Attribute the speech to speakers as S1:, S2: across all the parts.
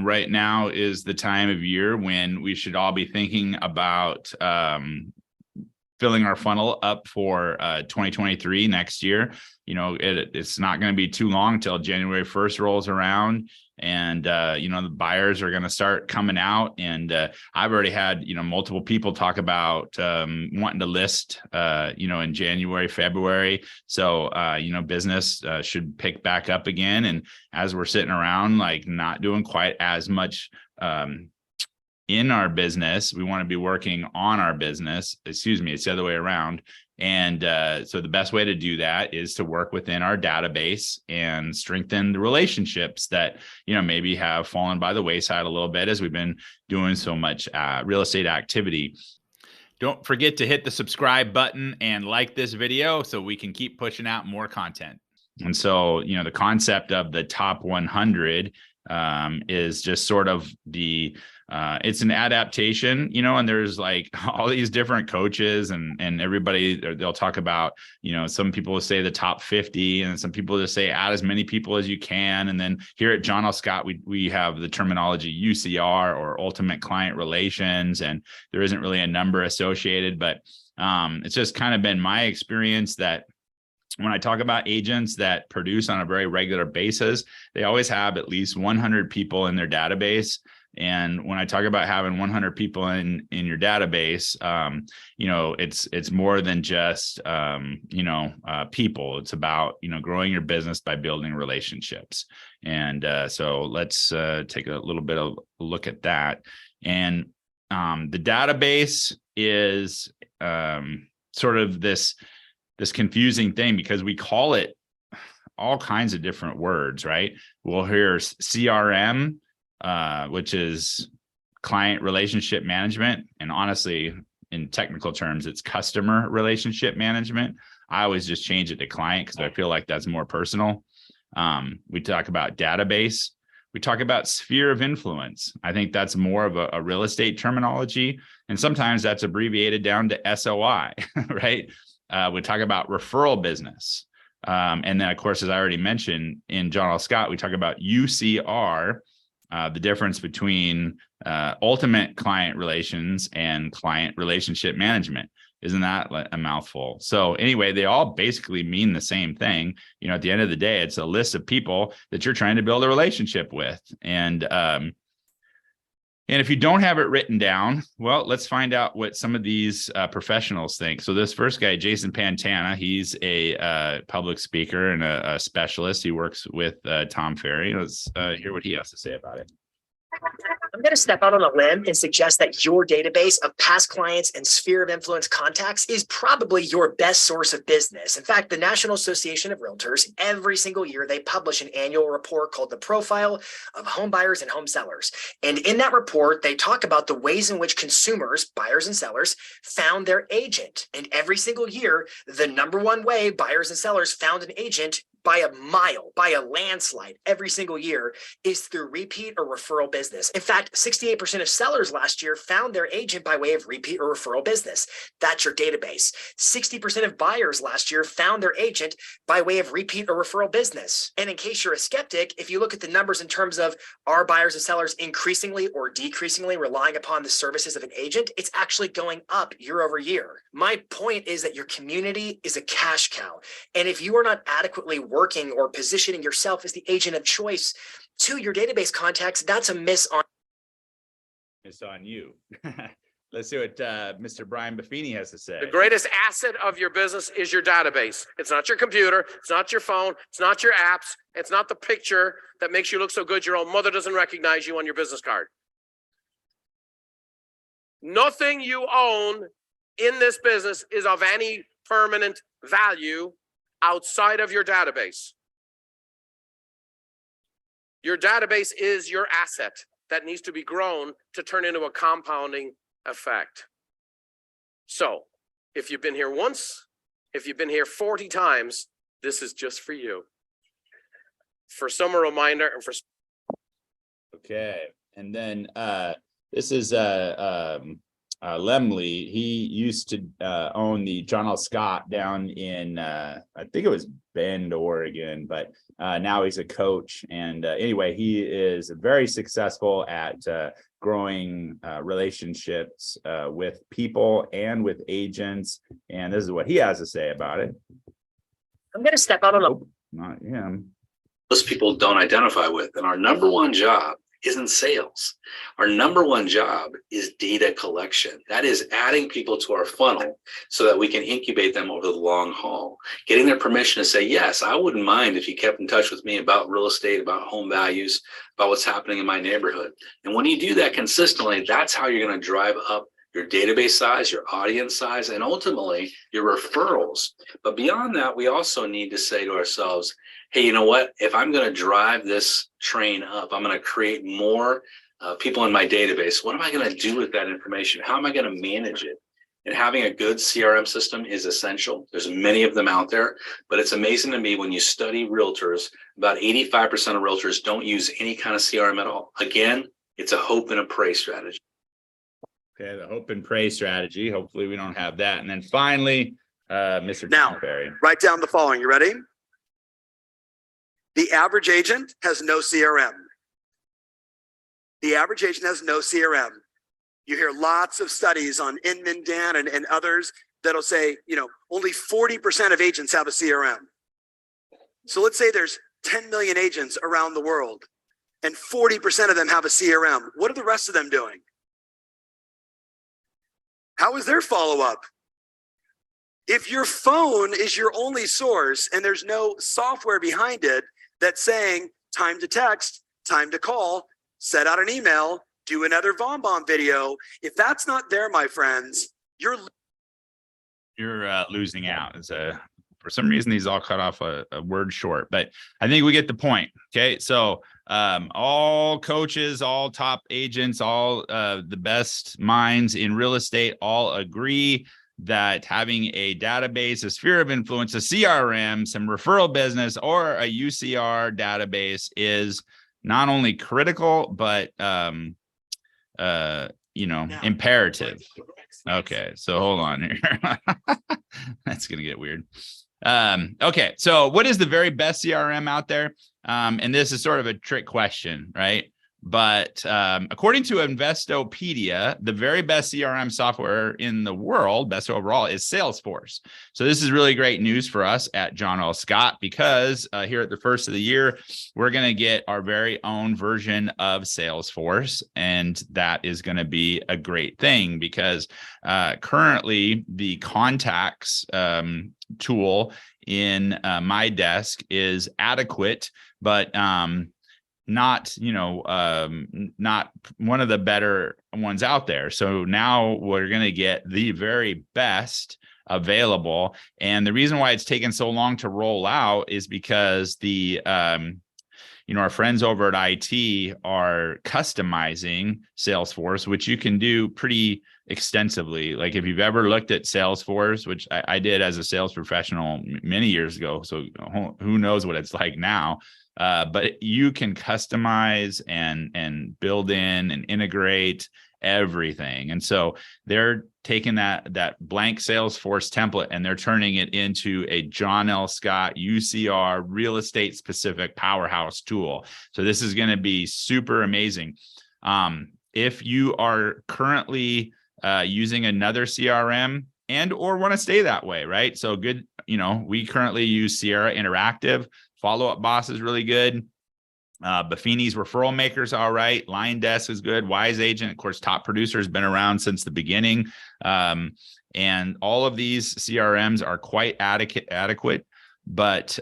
S1: right now is the time of year when we should all be thinking about filling our funnel up for 2023 next year. It's not going to be too long till January 1st rolls around, and the buyers are going to start coming out. And I've already had multiple people talk about wanting to list in January, February. So business should pick back up again. And as we're sitting around like not doing quite as much in our business, we want to be working on our business. It's the other way around. And so the best way to do that is to work within our database and strengthen the relationships that maybe have fallen by the wayside a little bit as we've been doing so much real estate activity. Don't forget to hit the subscribe button and like this video so we can keep pushing out more content. And so the concept of the top 100 is just sort of it's an adaptation, and there's like all these different coaches and everybody, they'll talk about, some people will say the top 50, and some people just say add as many people as you can. And then here at John L. Scott, we have the terminology UCR, or ultimate client relations, and there isn't really a number associated, but it's just kind of been my experience that when I talk about agents that produce on a very regular basis, they always have at least 100 people in their database. And when I talk about having 100 people in your database, it's more than just, people. It's about, growing your business by building relationships. And so let's take a little bit of a look at that. And the database is sort of this confusing thing because we call it all kinds of different words, right? We'll hear CRM, which is client relationship management. And honestly, in technical terms, it's customer relationship management. I always just change it to client because I feel like that's more personal. We talk about database. We talk about sphere of influence. I think that's more of a real estate terminology. And sometimes that's abbreviated down to SOI, right? We talk about referral business. And then, of course, as I already mentioned, in John L. Scott, we talk about UCR, the difference between ultimate client relations and client relationship management. Isn't that a mouthful? So anyway, they all basically mean the same thing. At the end of the day, it's a list of people that you're trying to build a relationship with. And if you don't have it written down, well, let's find out what some of these professionals think. So this first guy, Jason Pantana, he's a public speaker and a specialist. He works with Tom Ferry. Let's hear what he has to say about it.
S2: I'm going to step out on a limb and suggest that your database of past clients and sphere of influence contacts is probably your best source of business. In fact, the National Association of Realtors, every single year, they publish an annual report called the Profile of Home Buyers and Home Sellers. And in that report, they talk about the ways in which consumers, buyers and sellers, found their agent. And every single year, the number one way buyers and sellers found an agent by a mile, by a landslide every single year is through repeat or referral business. In fact, 68% of sellers last year found their agent by way of repeat or referral business. That's your database. 60% of buyers last year found their agent by way of repeat or referral business. And in case you're a skeptic, if you look at the numbers in terms of are buyers and sellers increasingly or decreasingly relying upon the services of an agent, it's actually going up year over year. My point is that your community is a cash cow. And if you are not adequately working or positioning yourself as the agent of choice to your database contacts, that's a miss on
S1: you. Let's see what Mr. Brian Buffini has to say.
S3: The greatest asset of your business is your database. It's not your computer. It's not your phone. It's not your apps. It's not the picture that makes you look so good your own mother doesn't recognize you on your business card. Nothing you own in this business is of any permanent value outside of your database. Your database is your asset that needs to be grown to turn into a compounding effect. So if you've been here once, if you've been here 40 times, this is just for you. For some, a reminder, and for
S1: okay. And then this is Lemley. He used to own the John L. Scott down in I think it was Bend, Oregon, but now he's a coach. And anyway, he is very successful at growing relationships with people and with agents. And this is what he has to say about it.
S2: I'm going to step out on a
S1: Nope, not him.
S4: Most people don't identify with. And our number one job isn't sales. Our number one job is data collection. That is adding people to our funnel so that we can incubate them over the long haul, getting their permission to say, yes, I wouldn't mind if you kept in touch with me about real estate, about home values, about what's happening in my neighborhood. And when you do that consistently, that's how you're going to drive up your database size, your audience size, and ultimately your referrals. But beyond that, we also need to say to ourselves, hey, you know what? If I'm going to drive this train up, I'm going to create more people in my database. What am I going to do with that information? How am I going to manage it? And having a good CRM system is essential. There's many of them out there, but it's amazing to me when you study realtors, about 85% of realtors don't use any kind of CRM at all. Again, it's a hope and a pray strategy.
S1: Okay, the hope and pray strategy. Hopefully we don't have that. And then finally, Mr.
S5: Now,
S1: Perry.
S5: Write down the following. You ready? The average agent has no CRM. The average agent has no CRM. You hear lots of studies on Inman, Dan, and others that'll say, only 40% of agents have a CRM. So let's say there's 10 million agents around the world and 40% of them have a CRM. What are the rest of them doing? How is their follow-up? If your phone is your only source and there's no software behind it that's saying time to text, time to call, set out an email, do another BombBomb video, if that's not there, my friends, you're
S1: losing out. For some reason, these all cut off a word short, but I think we get the point. Okay. So all coaches, all top agents, all the best minds in real estate all agree that having a database, a sphere of influence, a CRM, some referral business, or a UCR database is not only critical, but imperative. Okay, so hold on here. That's gonna get weird. Okay, so what is the very best CRM out there? And this is sort of a trick question, right? But according to Investopedia, the very best CRM software in the world, best overall, is Salesforce. So this is really great news for us at John L. Scott, because here at the first of the year, we're going to get our very own version of Salesforce. And that is going to be a great thing, because currently the contacts tool in my desk is adequate, but not one of the better ones out there. So now we're going to get the very best available. And the reason why it's taken so long to roll out is because our friends over at IT are customizing Salesforce, which you can do pretty extensively. Like if you've ever looked at Salesforce, which I did as a sales professional many years ago, so who knows what it's like now. But you can customize and build in and integrate everything. And so they're taking that blank Salesforce template and they're turning it into a John L. Scott UCR real estate specific powerhouse tool. So this is going to be super amazing. If you are currently using another CRM and or want to stay that way, right? So good, we currently use Sierra Interactive. Follow Up Boss is really good. Buffini's Referral Makers, all right. LionDesk is good. Wise Agent, of course, Top Producer has been around since the beginning. And all of these CRMs are quite adequate, but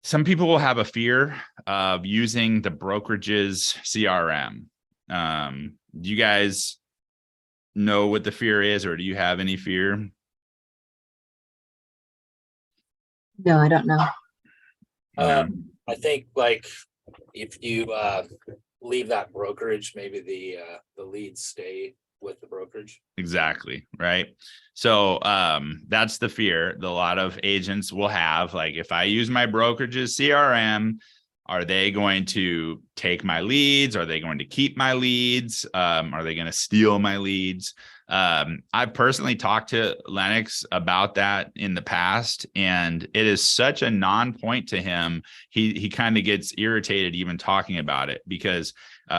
S1: some people will have a fear of using the brokerage's CRM. Do you guys know what the fear is, or do you have any fear?
S6: No, I don't know.
S7: I think like if you leave that brokerage, maybe the leads stay with the brokerage.
S1: Exactly. Right. So that's the fear that a lot of agents will have. Like, if I use my brokerage's CRM, Are they going to take my leads? Are they going to keep my leads? Are they going to steal my leads? I've personally talked to Lennox about that in the past, and it is such a non-point to him. He kind of gets irritated even talking about it because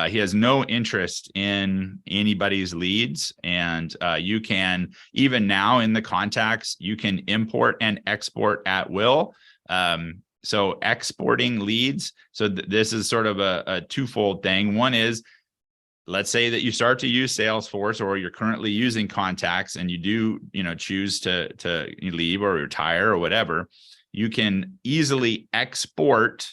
S1: he has no interest in anybody's leads. And you can, even now in the contacts, you can import and export at will. So exporting leads. So this is sort of a twofold thing. One is, let's say that you start to use Salesforce, or you're currently using contacts, and you do, choose to leave or retire or whatever. You can easily export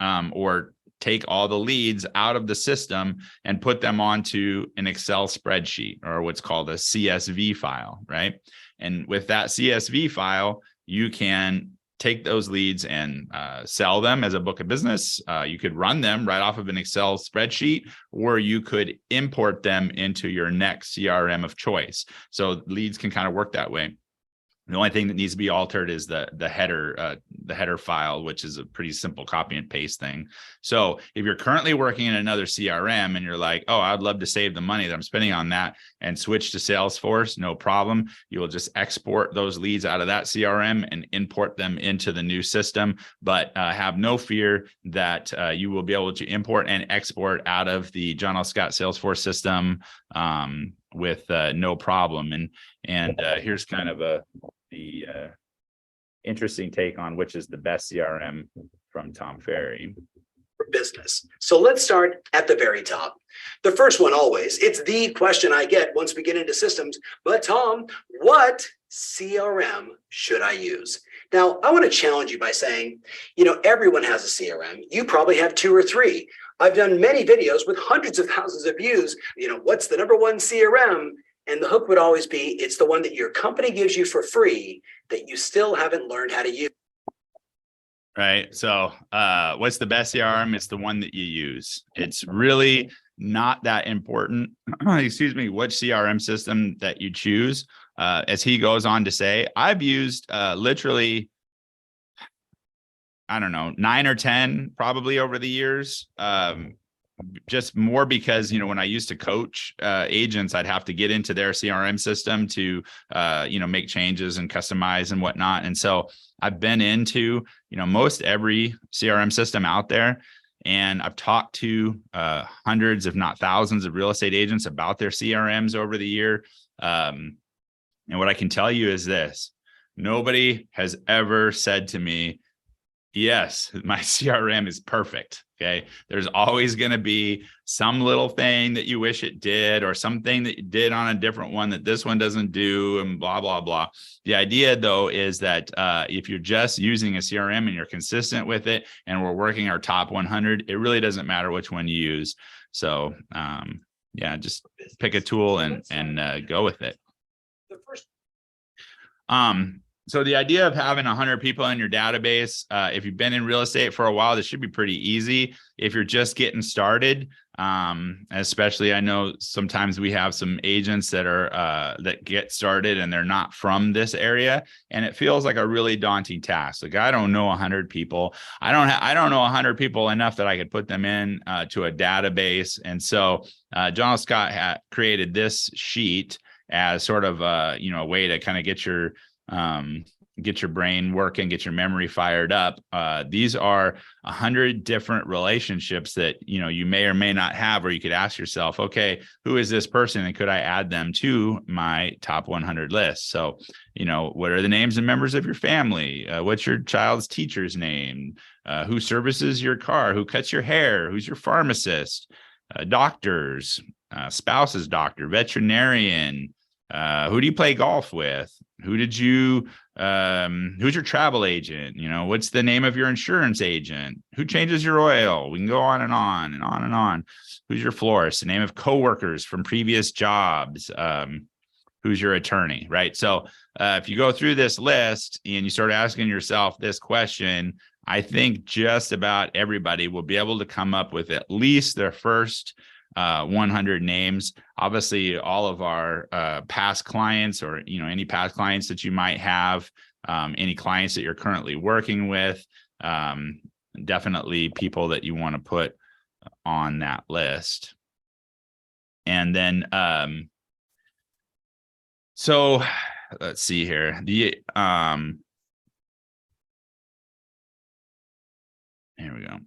S1: or take all the leads out of the system and put them onto an Excel spreadsheet, or what's called a CSV file, right? And with that CSV file, you can take those leads and sell them as a book of business. You could run them right off of an Excel spreadsheet, or you could import them into your next CRM of choice. So leads can kind of work that way. The only thing that needs to be altered is the header file, which is a pretty simple copy and paste thing. So if you're currently working in another CRM and you're like, oh, I'd love to save the money that I'm spending on that and switch to Salesforce, no problem. You will just export those leads out of that CRM and import them into the new system. But have no fear that you will be able to import and export out of the John L. Scott Salesforce system with no problem. And here's kind of the interesting take on which is the best CRM from Tom Ferry.
S5: For business. So let's start at the very top. The first one always, it's the question I get once we get into systems, but Tom, what CRM should I use? Now, I want to challenge you by saying, everyone has a CRM. You probably have 2 or 3. I've done many videos with hundreds of thousands of views. What's the number one CRM? And the hook would always be, it's the one that your company gives you for free that you still haven't learned how to use.
S1: Right. So what's the best CRM? It's the one that you use. It's really not that important, excuse me, which CRM system that you choose. As he goes on to say, I've used literally, I don't know, 9 or 10 probably over the years. Just more because, when I used to coach agents, I'd have to get into their CRM system to, make changes and customize and whatnot. And so I've been into, most every CRM system out there. And I've talked to hundreds, if not thousands, of real estate agents about their CRMs over the year. And what I can tell you is this: nobody has ever said to me, yes, my CRM is perfect. Okay. There's always going to be some little thing that you wish it did, or something that you did on a different one that this one doesn't do, and blah, blah, blah. The idea, though, is that if you're just using a CRM and you're consistent with it, and we're working our top 100, it really doesn't matter which one you use. So, just pick a tool and go with it.
S5: The first.
S1: So the idea of having 100 people in your database, if you've been in real estate for a while, this should be pretty easy. If you're just getting started, especially, I know sometimes we have some agents that are that get started and they're not from this area, and it feels like a really daunting task. Like, I don't know 100 people. I don't know 100 people enough that I could put them in to a database. And so John L. Scott created this sheet as sort of a way to kind of get your brain working, get your memory fired up. These are 100 different relationships that, you may or may not have, or you could ask yourself, okay, who is this person? And could I add them to my top 100 list? So, what are the names and members of your family? What's your child's teacher's name? Who services your car? Who cuts your hair? Who's your pharmacist? Doctors, spouse's doctor, veterinarian. Who do you play golf with? Who's your travel agent? What's the name of your insurance agent? Who changes your oil? We can go on and on and on and on. Who's your florist? The name of coworkers from previous jobs. Who's your attorney, right? So if you go through this list and you start asking yourself this question, I think just about everybody will be able to come up with at least their first 100 names. Obviously, all of our past clients, or any past clients that you might have, any clients that you're currently working with, definitely people that you want to put on that list. And then, so let's see here. Here we go.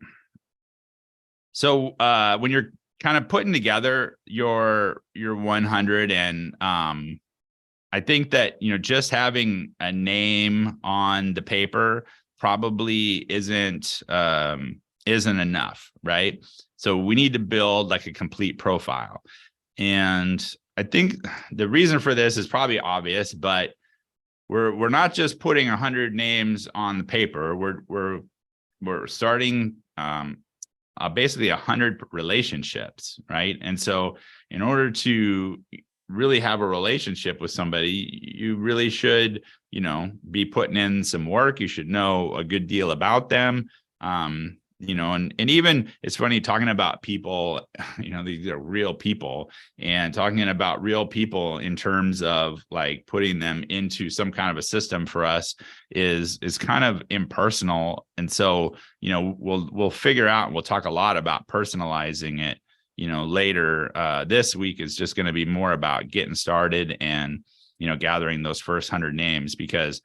S1: So when you're kind of putting together your 100, and I think that, you know, just having a name on the paper probably isn't enough, right? So we need to build like a complete profile. And I think the reason for this is probably obvious, but we're not just putting 100 names on the paper. We're starting basically 100 relationships, right? And so in order to really have a relationship with somebody, you really should, you know, be putting in some work. You should know a good deal about them. You know, and even it's funny talking about people, you know, these are real people, and talking about real people in terms of like putting them into some kind of a system for us is kind of impersonal. And so, you know, we'll figure out, we'll talk a lot about personalizing it, you know, later. This week is just going to be more about getting started and, you know, gathering those first 100 names, because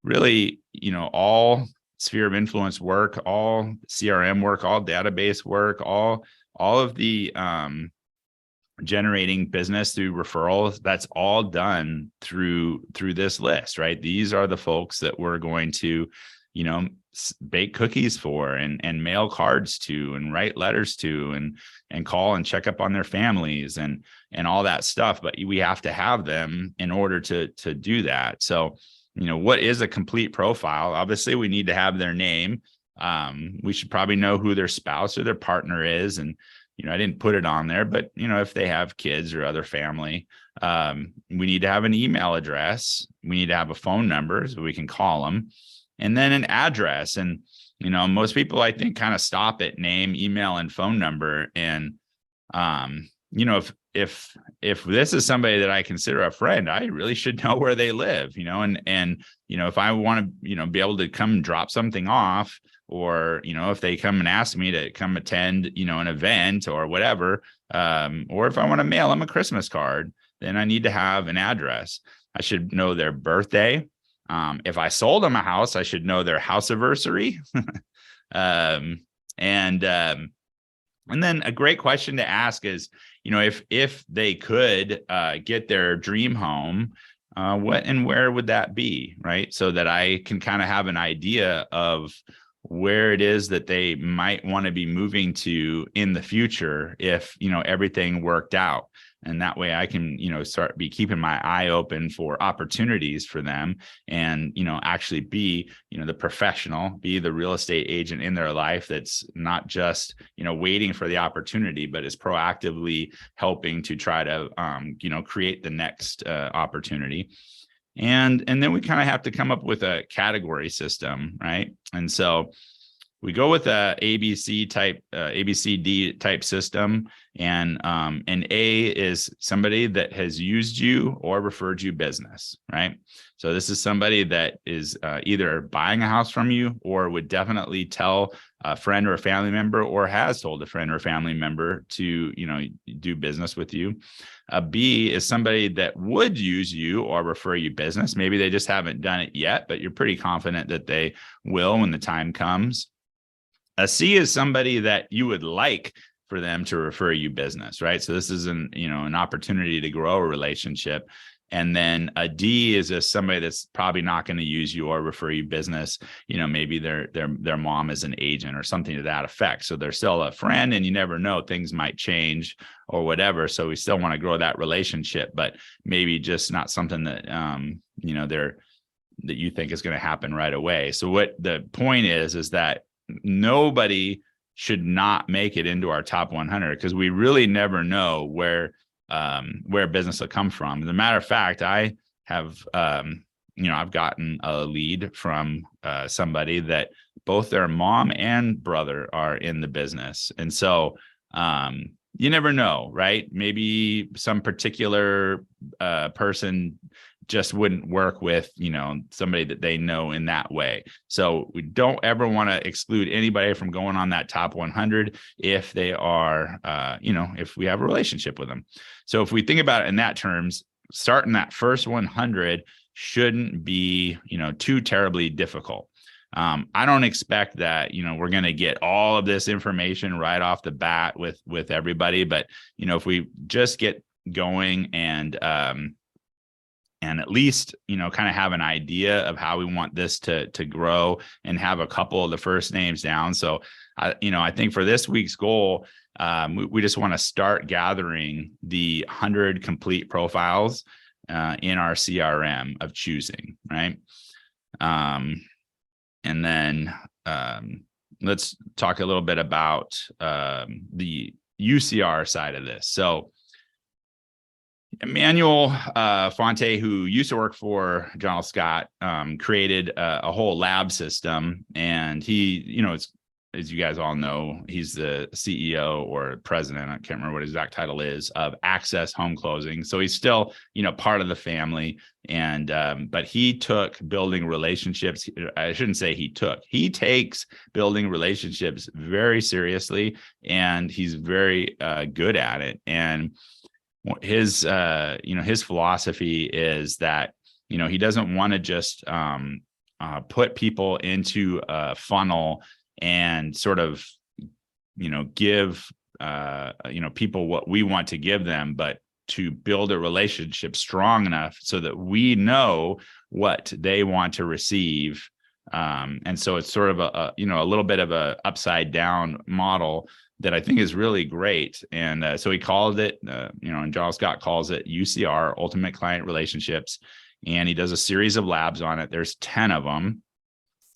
S1: really, you know, all sphere of influence work, all CRM work, all database work, all of the generating business through referrals, that's all done through this list, right? These are the folks that we're going to, you know, bake cookies for and mail cards to and write letters to and call and check up on their families and all that stuff. But we have to have them in order to do that. So, you know, what is a complete profile? Obviously, we need to have their name. We should probably know who their spouse or their partner is. And, you know, I didn't put it on there, but, you know, if they have kids or other family, we need to have an email address. We need to have a phone number so we can call them, and then an address. And, you know, most people, I think, kind of stop at name, email, and phone number. And, you know, if this is somebody that I consider a friend, I really should know where they live, you know, and, you know, if I want to, you know, be able to come drop something off, or, you know, if they come and ask me to come attend, you know, an event or whatever, or if I want to mail them a Christmas card, then I need to have an address. I should know their birthday. If I sold them a house, I should know their house anniversary. And then a great question to ask is, you know, if they could get their dream home, what and where would that be, right? So that I can kind of have an idea of where it is that they might want to be moving to in the future if, you know, everything worked out. And that way I can, you know, be keeping my eye open for opportunities for them, and, you know, actually be, you know, the professional, be the real estate agent in their life that's not just, you know, waiting for the opportunity, but is proactively helping to try to, you know, create the next opportunity. And then we kind of have to come up with a category system, right? And so we go with a ABCD type system, and A is somebody that has used you or referred you business, right? So this is somebody that is either buying a house from you, or would definitely tell a friend or a family member, or has told a friend or a family member to, you know, do business with you. A B is somebody that would use you or refer you business. Maybe they just haven't done it yet, but you're pretty confident that they will when the time comes. A C is somebody that you would like for them to refer you business, right? So this is an opportunity to grow a relationship. And then a D is just somebody that's probably not going to use you or refer you business. You know, maybe their mom is an agent or something to that effect. So they're still a friend, and you never know, things might change or whatever. So we still want to grow that relationship, but maybe just not something that, you know, that you think is going to happen right away. So what the point is that nobody should not make it into our top 100, because we really never know where business will come from. As a matter of fact, I have, you know, I've gotten a lead from somebody that both their mom and brother are in the business. And so you never know, right? Maybe some particular person just wouldn't work with, somebody that they know in that way. So we don't ever want to exclude anybody from going on that top 100 if they are, if we have a relationship with them. So if we think about it in that terms, starting that first 100 shouldn't be, too terribly difficult. I don't expect that, we're going to get all of this information right off the bat with everybody, but, if we just get going and at least, kind of have an idea of how we want this to grow and have a couple of the first names down. So, I think for this week's goal, we just want to start gathering the 100 complete profiles in our CRM of choosing, right? And then let's talk a little bit about the UCR side of this. So Emmanuel Fonte, who used to work for John L. Scott, created a whole lab system. And he, as you guys all know, he's the CEO or president, I can't remember what his exact title is, of Access Home Closing. So he's still, part of the family. And but he took building relationships. I shouldn't say he takes building relationships very seriously, and he's very good at it. And his philosophy is that, he doesn't want to just put people into a funnel and sort of, give, people what we want to give them, but to build a relationship strong enough so that we know what they want to receive. And so it's sort of a little bit of a upside down model that I think is really great. And so he called it, and John Scott calls it UCR, Ultimate Client Relationships. And he does a series of labs on it. There's 10 of them.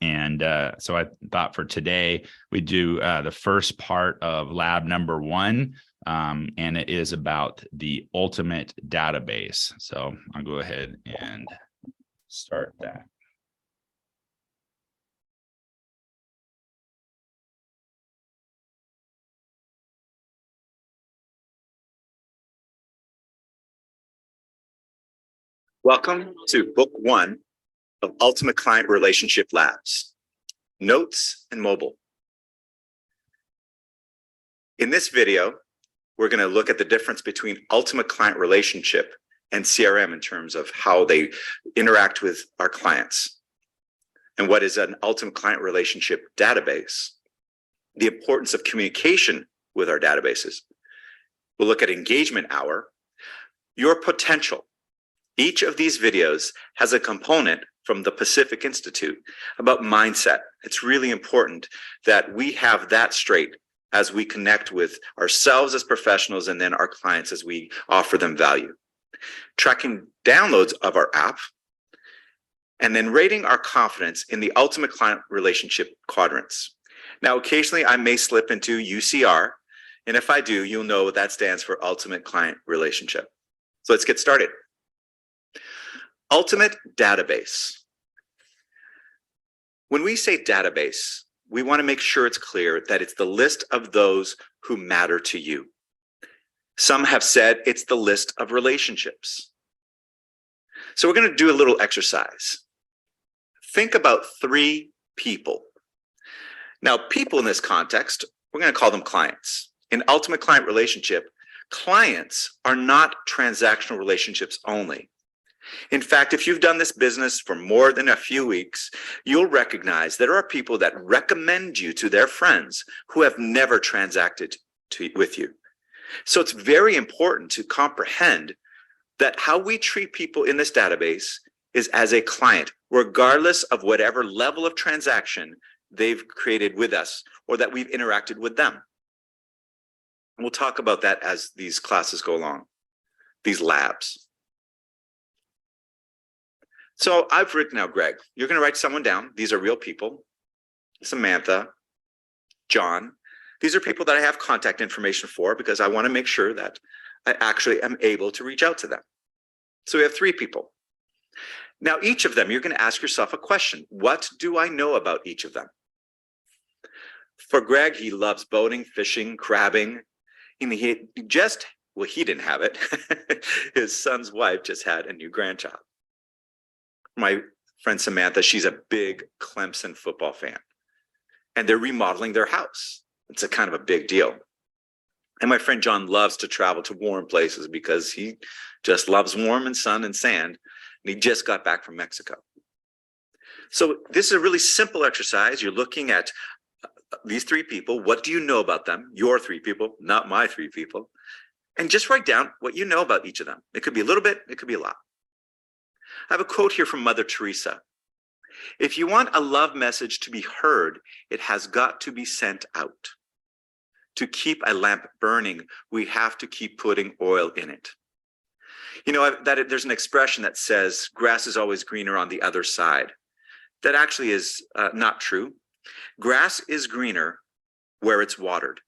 S1: And so I thought for today, we do the first part of lab number 1. And it is about the ultimate database. So I'll go ahead and start that.
S8: Welcome to book 1 of Ultimate Client Relationship Labs, Notes and Mobile. In this video, we're going to look at the difference between Ultimate Client Relationship and CRM in terms of how they interact with our clients, and what is an Ultimate Client Relationship database, the importance of communication with our databases. We'll look at engagement hour, your potential. Each of these videos has a component from the Pacific Institute about mindset. It's really important that we have that straight as we connect with ourselves as professionals and then our clients as we offer them value. Tracking downloads of our app, and then rating our confidence in the Ultimate Client Relationship quadrants. Now, occasionally I may slip into UCR, and if I do, you'll know what that stands for, Ultimate Client Relationship. So let's get started. Ultimate database. When we say database, we want to make sure it's clear that it's the list of those who matter to you. Some have said it's the list of relationships. So we're going to do a little exercise. Think about 3 people. Now, people in this context, we're going to call them clients. In Ultimate Client Relationship, clients are not transactional relationships only. In fact, if you've done this business for more than a few weeks, you'll recognize there are people that recommend you to their friends who have never transacted with you. So it's very important to comprehend that how we treat people in this database is as a client, regardless of whatever level of transaction they've created with us or that we've interacted with them. And we'll talk about that as these classes go along, these labs. So I've written out Greg. You're going to write someone down. These are real people. Samantha, John. These are people that I have contact information for because I want to make sure that I actually am able to reach out to them. So we have 3 people. Now, each of them, you're going to ask yourself a question. What do I know about each of them? For Greg, he loves boating, fishing, crabbing. And he didn't have it. His son's wife just had a new grandchild. My friend Samantha, she's a big Clemson football fan, and they're remodeling their house. It's a kind of a big deal. And my friend John loves to travel to warm places because he just loves warm and sun and sand. And he just got back from Mexico. So this is a really simple exercise. You're looking at these three people. What do you know about them? Your three people, not my three people. And just write down what you know about each of them. It could be a little bit, it could be a lot. I have a quote here from Mother Teresa. If you want a love message to be heard, it has got to be sent out. To keep a lamp burning, we have to keep putting oil in it. You know, there's an expression that says grass is always greener on the other side. That actually is not true. Grass is greener where it's watered.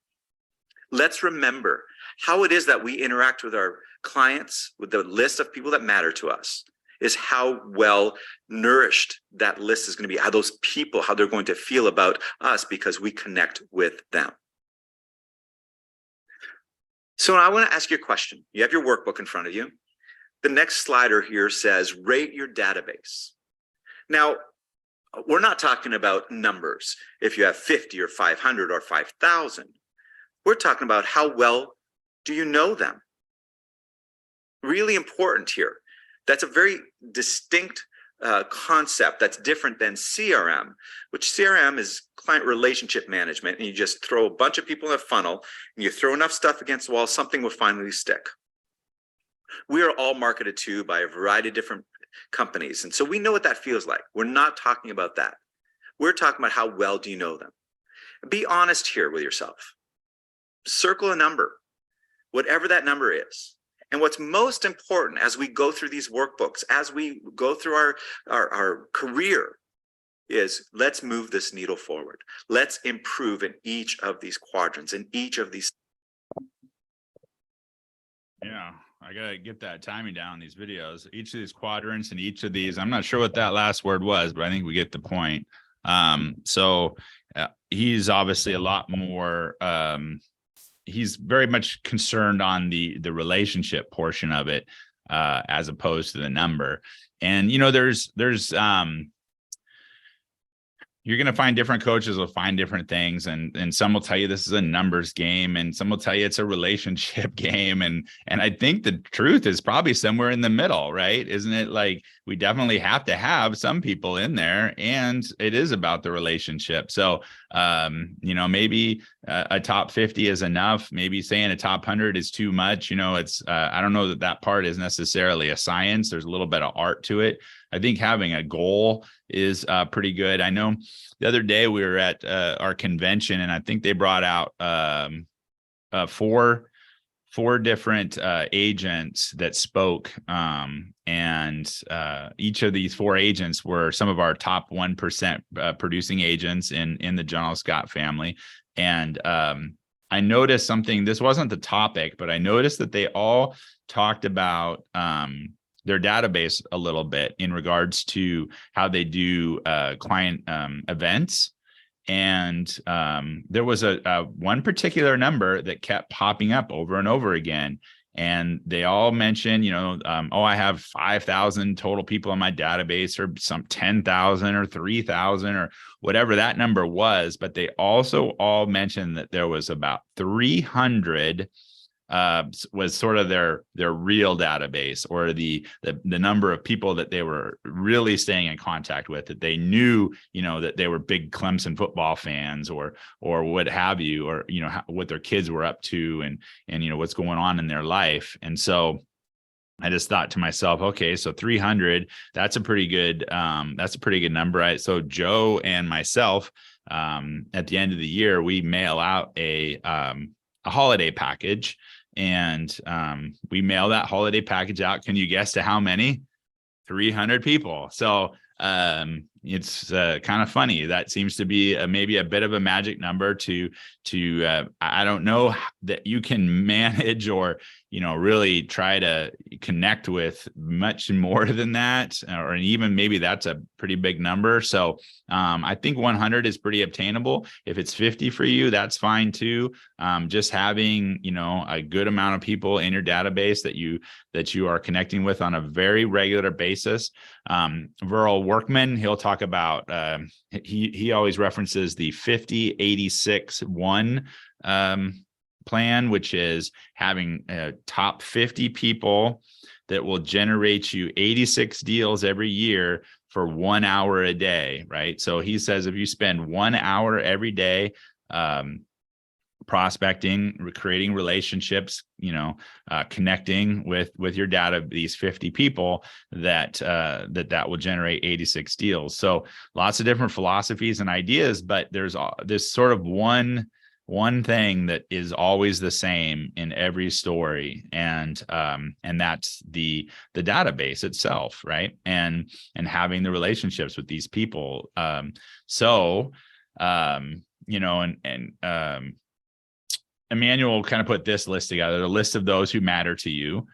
S8: Let's remember how it is that we interact with our clients, with the list of people that matter to us, is how well nourished that list is going to be, how those people, how they're going to feel about us because we connect with them. So I want to ask you a question. You have your workbook in front of you. The next slider here says, rate your database. Now, we're not talking about numbers. If you have 50 or 500 or 5,000, we're talking about how well do you know them? Really important here. That's a very distinct concept that's different than CRM, which CRM is client relationship management. And you just throw a bunch of people in a funnel and you throw enough stuff against the wall, something will finally stick. We are all marketed to by a variety of different companies. And so we know what that feels like. We're not talking about that. We're talking about how well do you know them? Be honest here with yourself. Circle a number, whatever that number is. And what's most important as we go through these workbooks, as we go through our career, is let's move this needle forward. Let's improve in each of these quadrants, in each of these.
S1: Yeah, I gotta get that timing down in these videos. Each of these quadrants and each of these, I'm not sure what that last word was, but I think we get the point. He's obviously a lot more, he's very much concerned on the relationship portion of it, as opposed to the number. And, you know, there's you're going to find different coaches will find different things, and some will tell you this is a numbers game, and some will tell you it's a relationship game. And I think the truth is probably somewhere in the middle, right? Isn't it? Like, we definitely have to have some people in there, and it is about the relationship. So, you know, maybe a top 50 is enough. Maybe saying a top 100 is too much. You know, it's, I don't know that part is necessarily a science. There's a little bit of art to it. I think having a goal is pretty good. I know the other day we were at our convention, and I think they brought out four different agents that spoke, and each of these four agents were some of our top 1% producing agents in the John L. Scott family. And I noticed something. This wasn't the topic, but I noticed that they all talked about their database a little bit in regards to how they do client events. And there was a one particular number that kept popping up over and over again. And they all mentioned, you know, oh, I have 5,000 total people in my database, or some 10,000 or 3,000 or whatever that number was. But they also all mentioned that there was about 300 was sort of their real database, or the number of people that they were really staying in contact with, that they knew, you know, that they were big Clemson football fans, or what have you, or, you know, what their kids were up to, and you know, what's going on in their life. And so I just thought to myself, okay, so 300, that's a pretty good number. So Joe and myself, at the end of the year, we mail out a holiday package. And we mail that holiday package out. Can you guess to how many? 300 people. So, you it's kind of funny. That seems to be maybe a bit of a magic number to I don't know that you can manage or, you know, really try to connect with much more than that, or even maybe that's a pretty big number. So I think 100 is pretty obtainable. If it's 50 for you, that's fine too. Just having, you know, a good amount of people in your database that you are connecting with on a very regular basis. Verl Workman, he'll talk about, he always references the 50-86-1 plan, which is having top 50 people that will generate you 86 deals every year for 1 hour a day, right? So he says if you spend 1 hour every day prospecting, creating relationships, you know, connecting with your data, these 50 people, that will generate 86 deals. So lots of different philosophies and ideas, but there's this sort of one thing that is always the same in every story, and that's the database itself, right? And having the relationships with these people. You know, and Emmanuel kind of put this list together, the list of those who matter to you,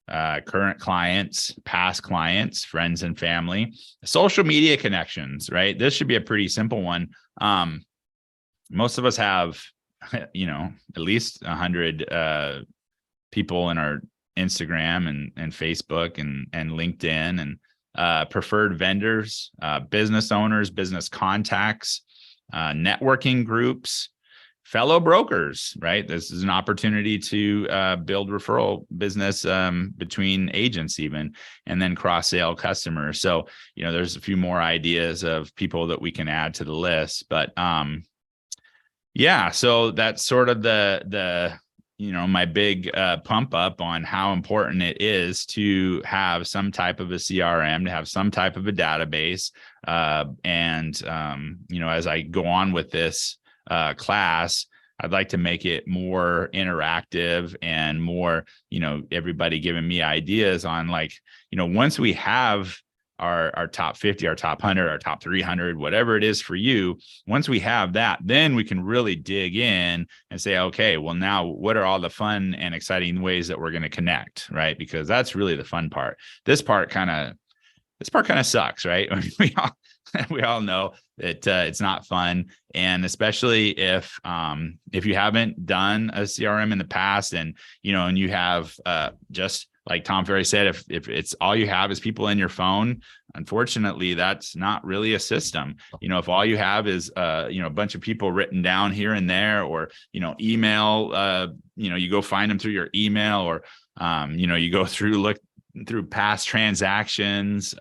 S1: current clients, past clients, friends and family, social media connections, right? This should be a pretty simple one. Most of us have, you know, at least 100 people in our Instagram and Facebook and LinkedIn, and preferred vendors, business owners, business contacts, networking groups, fellow brokers, right? This is an opportunity to build referral business between agents even, and then cross-sale customers. So, you know, there's a few more ideas of people that we can add to the list, but yeah, so that's sort of the you know, my big pump up on how important it is to have some type of a CRM, to have some type of a database. You know, as I go on with this class, I'd like to make it more interactive and more, you know, everybody giving me ideas on, like, you know, once we have our top 50, our top 100, our top 300, whatever it is for you, once we have that, then we can really dig in and say, okay, well, now what are all the fun and exciting ways that we're going to connect, right? Because that's really the fun part. This part kind of sucks, right? We all know that it's not fun, and especially if you haven't done a CRM in the past, and you know, and you have just like Tom Ferry said, if it's all you have is people in your phone, unfortunately, that's not really a system. You know, if all you have is you know, a bunch of people written down here and there, or you know, email, you know, you go find them through your email, or you know, you go through past transactions,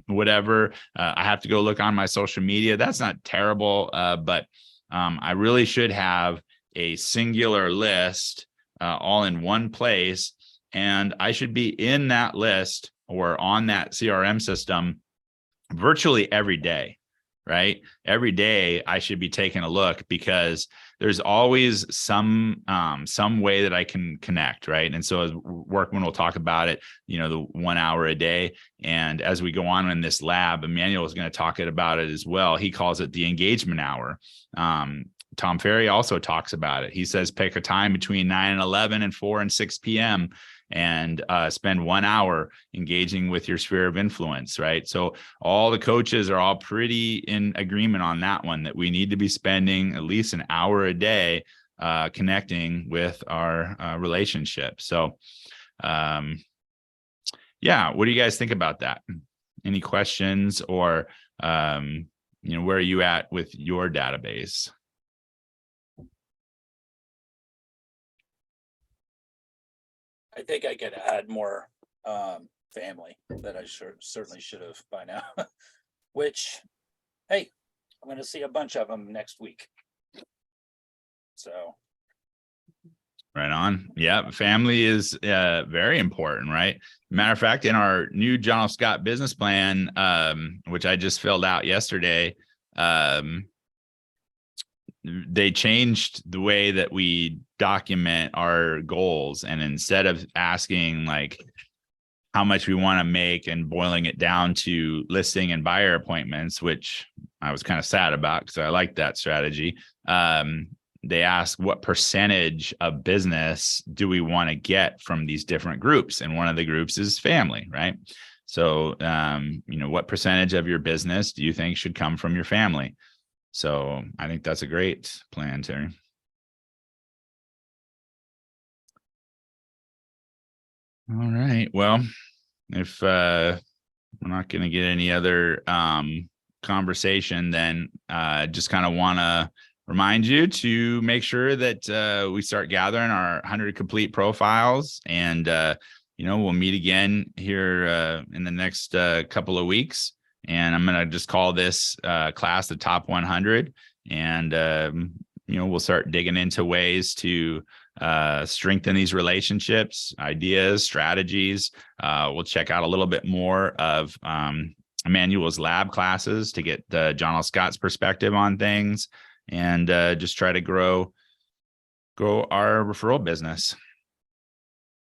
S1: whatever. I have to go look on my social media. That's not terrible, but I really should have a singular list all in one place, and I should be in that list or on that CRM system virtually every day, right? Every day I should be taking a look, because there's always some way that I can connect, right? And so as Workman will talk about it, you know, the 1 hour a day. And as we go on in this lab, Emmanuel is going to talk about it as well. He calls it the engagement hour. Tom Ferry also talks about it. He says, pick a time between 9 and 11 and 4 and 6 p.m. and spend 1 hour engaging with your sphere of influence, right? So all the coaches are all pretty in agreement on that one, that we need to be spending at least an hour a day connecting with our relationship. So yeah, what do you guys think about that? Any questions, or you know, where are you at with your database?
S7: I think I could add more family that I certainly should have by now, which, hey, I'm going to see a bunch of them next week. So.
S1: Right on. Yeah. Family is very important, right? Matter of fact, in our new John F. Scott business plan, which I just filled out yesterday, they changed the way that we document our goals. And instead of asking, like, how much we want to make and boiling it down to listing and buyer appointments, which I was kind of sad about because I like that strategy. They ask what percentage of business do we want to get from these different groups? And one of the groups is family, right? So, what percentage of your business do you think should come from your family? So I think that's a great plan, Terry. All right. Well, if we're not going to get any other conversation, then just kind of want to remind you to make sure that we start gathering our 100 complete profiles, and we'll meet again here in the next couple of weeks. And I'm going to just call this class the top 100, and we'll start digging into ways to strengthen these relationships, ideas, strategies. We'll check out a little bit more of Emmanuel's lab classes to get John L. Scott's perspective on things, and just try to grow our referral business.